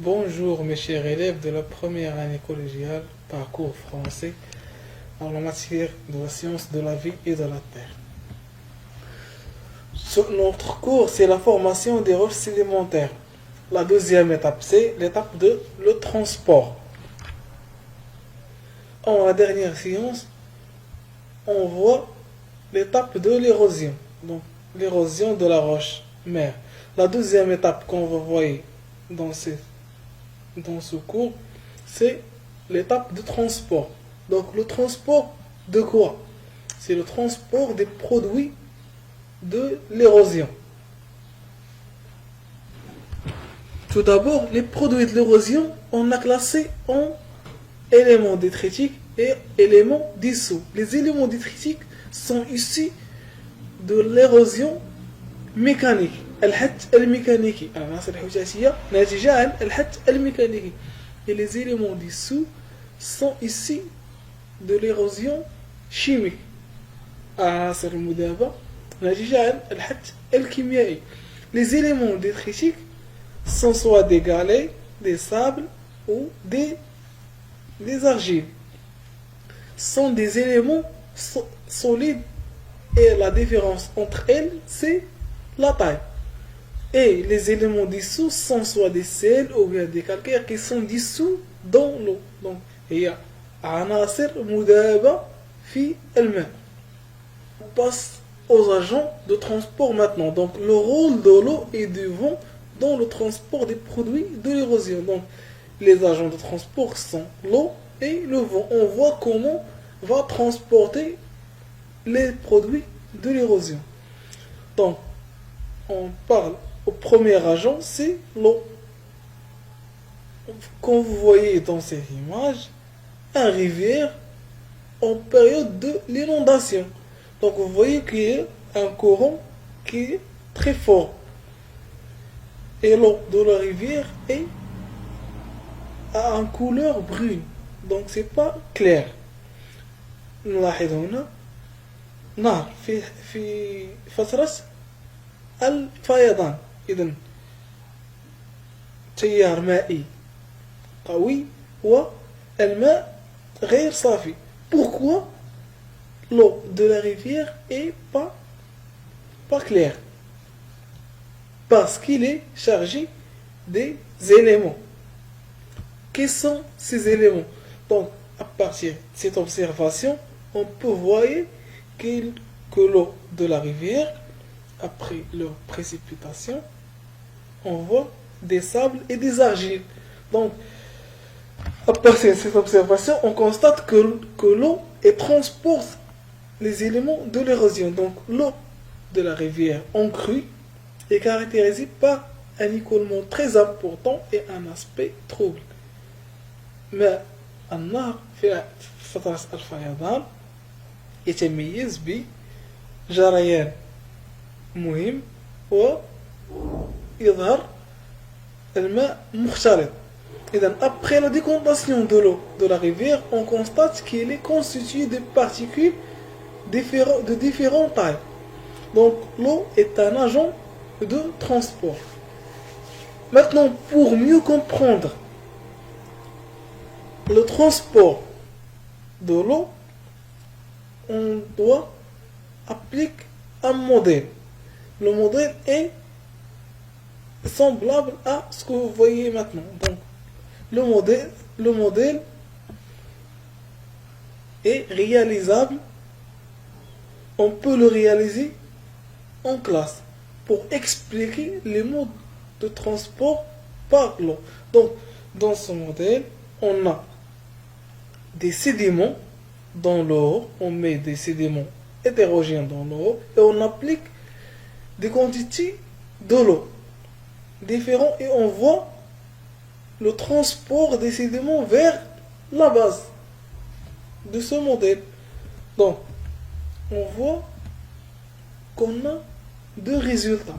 Bonjour mes chers élèves de la première année collégiale, parcours français, en la matière de la science de la vie et de la terre. Notre cours, c'est la formation des roches sédimentaires. La deuxième étape, c'est l'étape de le transport. En la dernière séance, on voit l'étape de l'érosion, donc l'érosion de la roche mère. La deuxième étape qu'on va voir dans ce cours, c'est l'étape de transport. Donc le transport de quoi? C'est le transport des produits de l'érosion. Tout d'abord, les produits de l'érosion, on a classé en éléments détritiques et éléments dissous. Les éléments détritiques sont issus de l'érosion mécanique. الحت الميكانيكي العناصر الحجازية ناتجة عن الحت الميكانيكي. Et les éléments dissous sont issus de l'érosion chimique. العناصر المذابة ناتجة عن الحت الكيميائي. Les éléments détritiques sont soit des galets, des sables ou des argiles. Sont des éléments solides et la différence entre elles, c'est la taille. Et les éléments dissous sont soit des sels ou bien des calcaires qui sont dissous dans l'eau. Donc, il y a عناصر مذابة في الماء. On passe aux agents de transport maintenant. Donc, le rôle de l'eau et du vent dans le transport des produits de l'érosion. Donc, les agents de transport sont l'eau et le vent. On voit comment va transporter les produits de l'érosion. Donc, on parle au premier agent, c'est l'eau. Comme vous voyez dans cette image, une rivière en période de l'inondation. Donc, vous voyez qu'il y a un courant qui est très fort. Et l'eau de la rivière a une couleur brune. Donc, c'est pas clair. نلاحظ هنا نهر في فترة الفيضان. إذن تيار مائي قوي والماء غير صافي. Pourquoi l'eau de la rivière est pas claire? Parce qu'il est chargé des éléments. Quels sont ces éléments? Donc, à partir de cette observation, on peut voir que l'eau de la rivière, après leur précipitation, on voit des sables et des argiles. Donc, à partir de cette observation, on constate que l'eau transporte les éléments de l'érosion. Donc, l'eau de la rivière en crue est caractérisée par un écoulement très important et un aspect trouble. Mais النهر في فترة الفيضان يتميز بجريان مهم ويظهر الماء مختلط. إذن après la décondensation de l'eau de la rivière, on constate qu'elle est constituée de particules de différentes tailles. Donc l'eau est un agent de transport. Maintenant, pour mieux comprendre le transport de l'eau, on doit appliquer un modèle. Le modèle est semblable à ce que vous voyez maintenant. Donc, le modèle est réalisable. On peut le réaliser en classe pour expliquer les modes de transport par l'eau. Donc, dans ce modèle, on a des sédiments dans l'eau, on met des sédiments hétérogènes dans l'eau et on applique des quantités de l'eau différentes et on voit le transport des sédiments vers la base de ce modèle. Donc, on voit qu'on a deux résultats.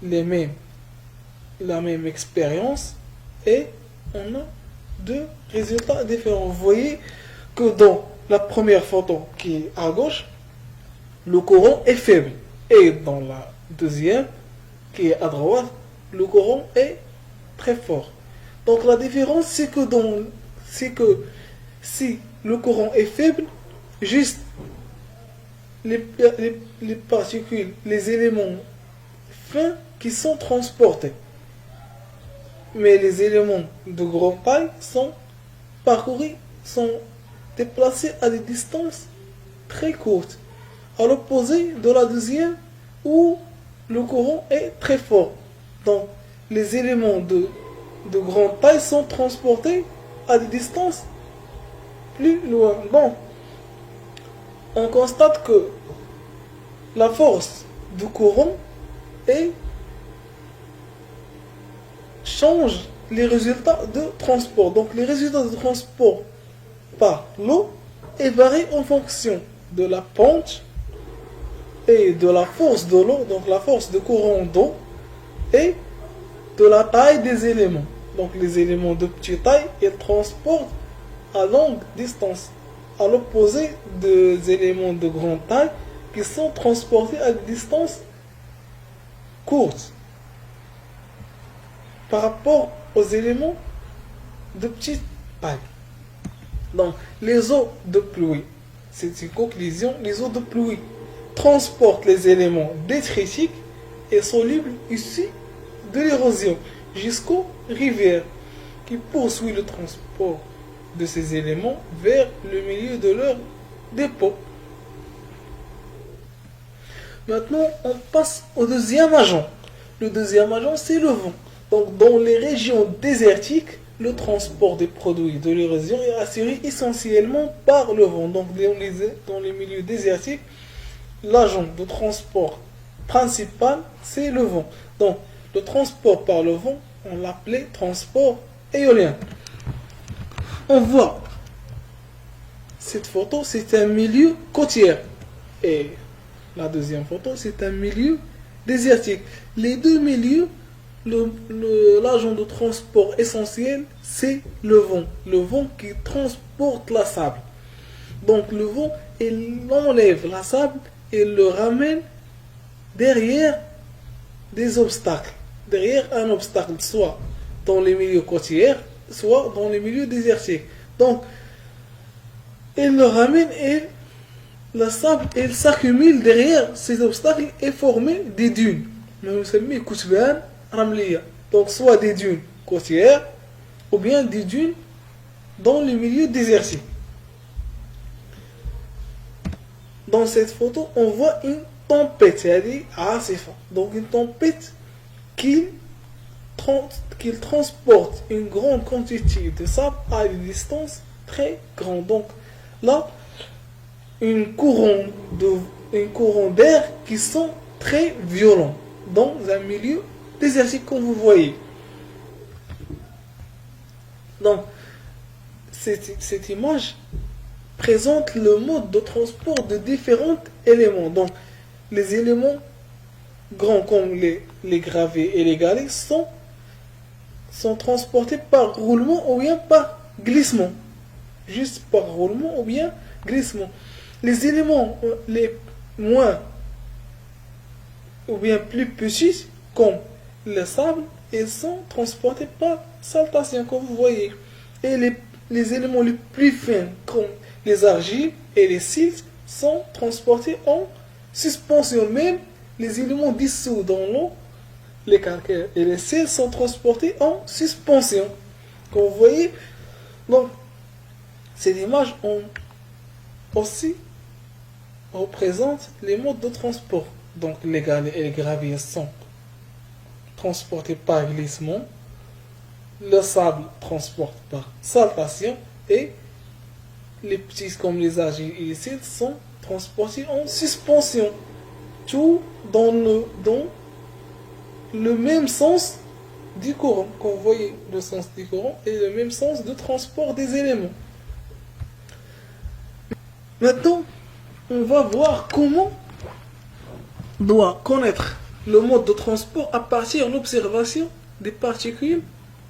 La même expérience et on a deux résultats différents. Vous voyez que dans la première photo qui est à gauche, le courant est faible. Et dans la deuxième, qui est à droite, le courant est très fort. Donc la différence, c'est que si le courant est faible, juste les particules, les éléments fins qui sont transportés. Mais les éléments de grande taille sont parcourus, sont déplacés à des distances très courtes, à l'opposé de la deuxième où le courant est très fort. Donc les éléments de grande taille sont transportés à des distances plus loin. Donc on constate que la force du courant change les résultats de transport. Donc les résultats de transport par l'eau varient en fonction de la pente et de la force de l'eau, donc la force de courant d'eau, et de la taille des éléments. Donc les éléments de petite taille, ils transportent à longue distance, à l'opposé des éléments de grande taille qui sont transportés à des distances courtes par rapport aux éléments de petite taille. Donc les eaux de pluie, c'est une conclusion, les eaux de pluie transportent les éléments détritiques et solubles issus de l'érosion jusqu'aux rivières qui poursuivent le transport de ces éléments vers le milieu de leur dépôt. Maintenant, on passe au deuxième agent. Le deuxième agent, c'est le vent. Donc, dans les régions désertiques, le transport des produits de l'érosion est assuré essentiellement par le vent. Donc, dans les milieux désertiques, l'agent de transport principal, c'est le vent. Donc, le transport par le vent, on l'appelait transport éolien. On voit cette photo, c'est un milieu côtier. Et la deuxième photo, c'est un milieu désertique. Les deux milieux, l'agent de transport essentiel, c'est le vent. Le vent qui transporte la sable. Donc le vent, il enlève la sable et le ramène derrière des obstacles. Derrière un obstacle, soit dans les milieux côtiers, soit dans les milieux désertiques. Donc, il le ramène et la sable, elle s'accumule derrière ces obstacles et forme des dunes. Nous sommes Koutban Ramliya. Donc, soit des dunes côtières ou bien des dunes dans les milieux désertiques. Dans cette photo, on voit une tempête, c'est-à-dire Asifa. Donc, une tempête qui transporte une grande quantité de sable à une distance très grande. Donc là, une courant d'air qui sont très violents dans un milieu désertique comme vous voyez. Donc cette image présente le mode de transport de différents éléments. Donc les éléments grands comme les gravés et les galets sont transportés par roulement ou bien par glissement. Juste par roulement ou bien glissement. Les éléments les moins ou bien plus petits, comme le sable, ils sont transportés par saltation, comme vous voyez. Et les éléments les plus fins, comme les argiles et les silt, sont transportés en suspension. Même les éléments dissous dans l'eau, les calcaires et les sels sont transportés en suspension. Comme vous voyez, donc, cette image aussi représente les modes de transport. Donc, les galets et les graviers sont transportés par glissement, le sable transporte par saltation et les petits comme les argiles et les sels sont transportés en suspension. Tout dans le même sens du courant. Comme vous voyez, le sens du courant et le même sens de transport des éléments. Maintenant, on va voir comment on doit connaître le mode de transport à partir de l'observation des particules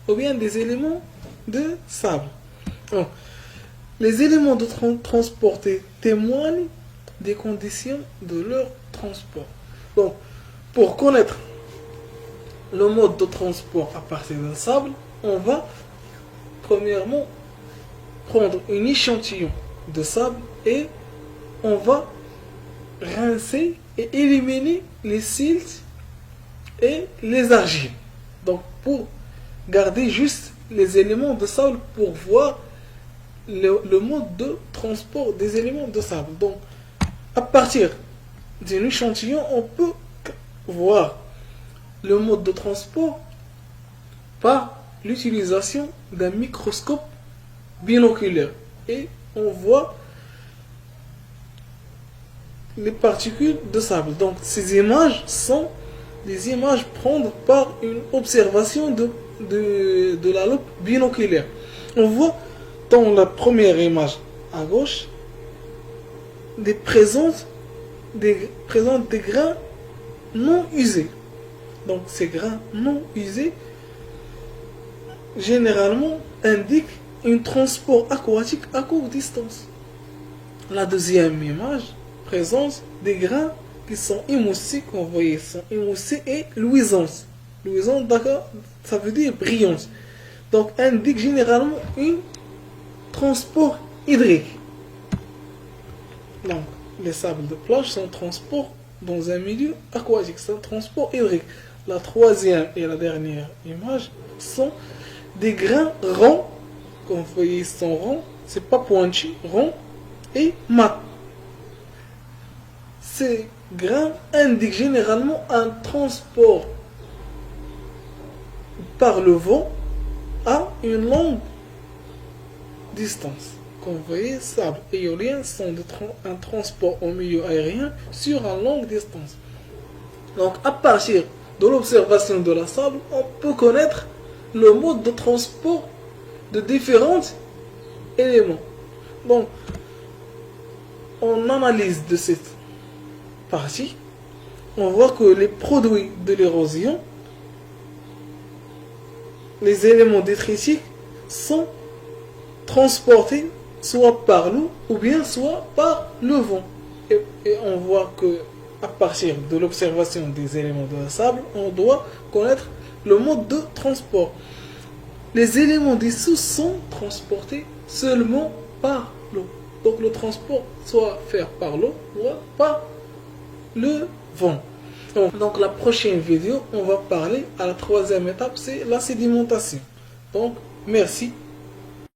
ou bien des éléments de sable. Donc, les éléments de transportés témoignent des conditions de leur transport. Donc, pour connaître le mode de transport à partir du sable, on va premièrement prendre un échantillon de sable et on va rincer et éliminer les siltes et les argiles. Donc pour garder juste les éléments de sable pour voir le mode de transport des éléments de sable. Donc à partir d'un échantillon, on peut voir le mode de transport par l'utilisation d'un microscope binoculaire. Et on voit les particules de sable. Donc ces images sont des images prises par une observation de la loupe binoculaire. On voit dans la première image à gauche présente des grains non usés. Donc ces grains non usés généralement indiquent un transport aquatique à courte distance. La deuxième image présente des grains qui sont émoussés, qu'on voit, sont émoussés et luisants. Luisant, d'accord, ça veut dire brillance. Donc indique généralement un transport hydrique. Donc les sables de plage sont transport dans un milieu aquatique, c'est un transport hydrique. La troisième et la dernière image sont des grains ronds, comme vous voyez, ils sont ronds, c'est pas pointu, ronds et mat. Ces grains indiquent généralement un transport par le vent à une longue distance. Comme vous voyez, sables éoliens sont un transport au milieu aérien sur une longue distance. Donc à partir de l'observation de la sable, on peut connaître le mode de transport de différents éléments. Donc, en analyse de cette partie, on voit que les produits de l'érosion, les éléments détritiques, sont transportés soit par l'eau ou bien soit par le vent. Et on voit que à partir de l'observation des éléments de la sable, on doit connaître le mode de transport. Les éléments dissous sont transportés seulement par l'eau. Donc le transport soit fait par l'eau ou par le vent. Donc la prochaine vidéo, on va parler à la troisième étape, c'est la sédimentation. Donc merci.